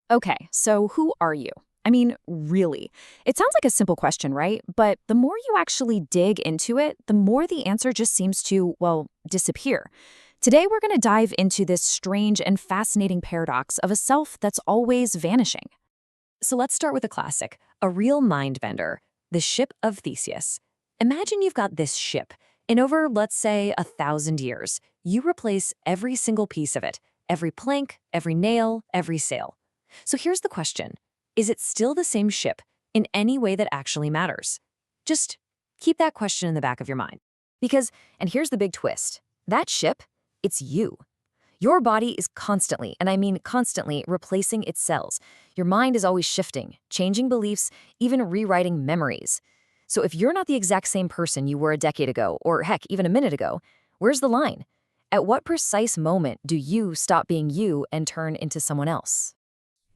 Okay, so who are you? I mean, really. It sounds like a simple question, right? But the more you actually dig into it, the more the answer just seems to, well, disappear. Today, we're going to dive into this strange and fascinating paradox of a self that's always vanishing. So let's start with a classic, a real mind bender, the Ship of Theseus. Imagine you've got this ship. In over, let's say, 1,000 years, you replace every single piece of it, every plank, every nail, every sail. So here's the question. Is it still the same ship in any way that actually matters? Just keep that question in the back of your mind. Because, and here's the big twist, that ship, it's you. Your body is constantly, and I mean constantly, replacing its cells. Your mind is always shifting, changing beliefs, even rewriting memories. So if you're not the exact same person you were a decade ago, or heck, even a minute ago, where's the line? At what precise moment do you stop being you and turn into someone else?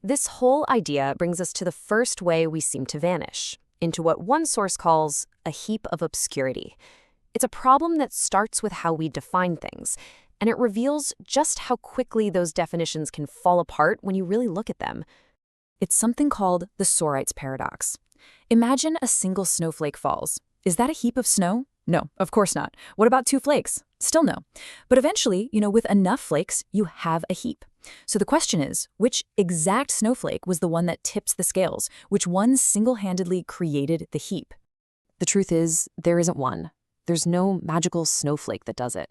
This whole idea brings us to the first way we seem to vanish, into what one source calls a heap of obscurity. It's a problem that starts with how we define things, and it reveals just how quickly those definitions can fall apart when you really look at them. It's something called the Sorites paradox. Imagine a single snowflake falls. Is that a heap of snow? No, of course not. What about 2 flakes? Still no. But eventually, with enough flakes, you have a heap. So the question is, which exact snowflake was the one that tips the scales? Which one single-handedly created the heap? The truth is, there isn't one. There's no magical snowflake that does it.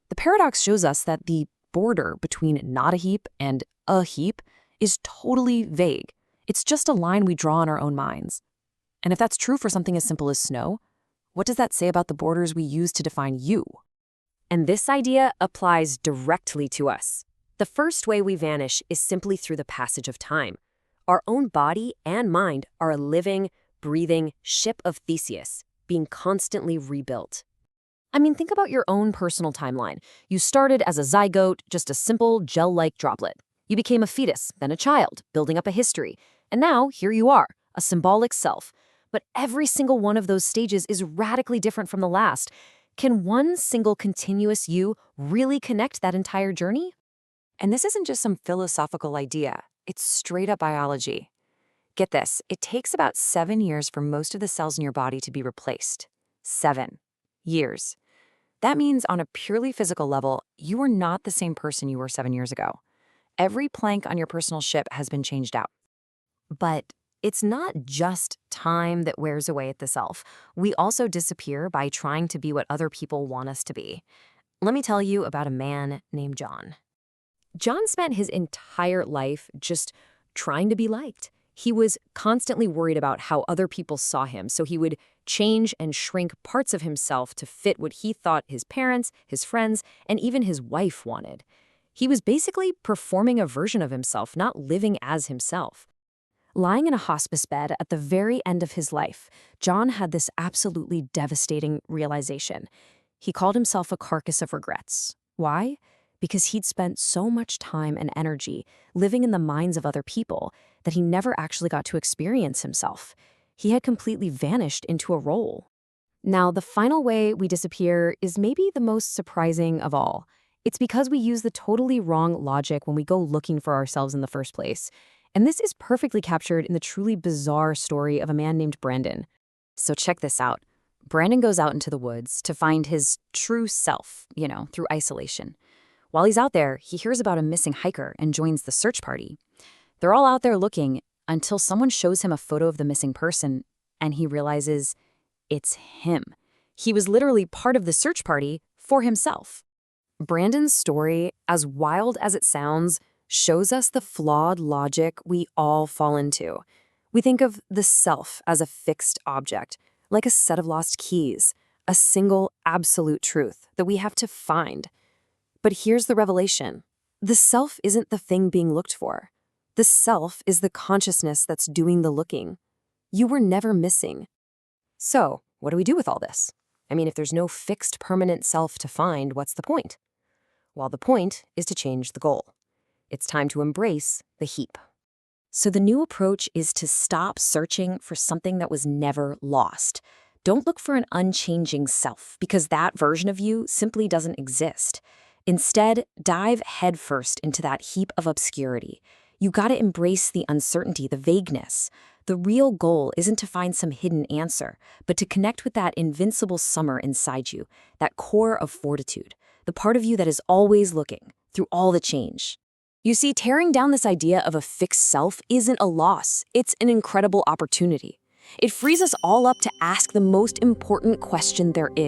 The paradox shows us that the border between not a heap and a heap is totally vague. It's just a line we draw in our own minds. And if that's true for something as simple as snow, what does that say about the borders we use to define you? And this idea applies directly to us. The first way we vanish is simply through the passage of time. Our own body and mind are a living, breathing ship of Theseus, being constantly rebuilt. I mean, think about your own personal timeline. You started as a zygote, just a simple gel-like droplet. You became a fetus, then a child, building up a history. And now, here you are, a symbolic self. But every single one of those stages is radically different from the last. Can one single continuous you really connect that entire journey? And this isn't just some philosophical idea. It's straight up biology. Get this, it takes about 7 years for most of the cells in your body to be replaced. 7 years. That means on a purely physical level, you are not the same person you were 7 years ago. Every plank on your personal ship has been changed out. But it's not just time that wears away at the self. We also disappear by trying to be what other people want us to be. Let me tell you about a man named John. John spent his entire life just trying to be liked. He was constantly worried about how other people saw him, so he would change and shrink parts of himself to fit what he thought his parents, his friends, and even his wife wanted. He was basically performing a version of himself, not living as himself. Lying in a hospice bed at the very end of his life, John had this absolutely devastating realization. He called himself a carcass of regrets. Why? Because he'd spent so much time and energy living in the minds of other people that he never actually got to experience himself. He had completely vanished into a role. Now, the final way we disappear is maybe the most surprising of all. It's because we use the totally wrong logic when we go looking for ourselves in the first place. And this is perfectly captured in the truly bizarre story of a man named Brandon. So check this out. Brandon goes out into the woods to find his true self, through isolation. While he's out there, he hears about a missing hiker and joins the search party. They're all out there looking until someone shows him a photo of the missing person, and he realizes it's him. He was literally part of the search party for himself. Brandon's story, as wild as it sounds, shows us the flawed logic we all fall into. We think of the self as a fixed object, like a set of lost keys, a single absolute truth that we have to find. But here's the revelation. The self isn't the thing being looked for. The self is the consciousness that's doing the looking. You were never missing. So, what do we do with all this? I mean, if there's no fixed permanent self to find, what's the point? Well, the point is to change the goal. It's time to embrace the heap. So the new approach is to stop searching for something that was never lost. Don't look for an unchanging self, because that version of you simply doesn't exist. Instead, dive headfirst into that heap of obscurity. You gotta embrace the uncertainty, the vagueness. The real goal isn't to find some hidden answer, but to connect with that invincible summer inside you, that core of fortitude, the part of you that is always looking, through all the change. You see, tearing down this idea of a fixed self isn't a loss, it's an incredible opportunity. It frees us all up to ask the most important question there is.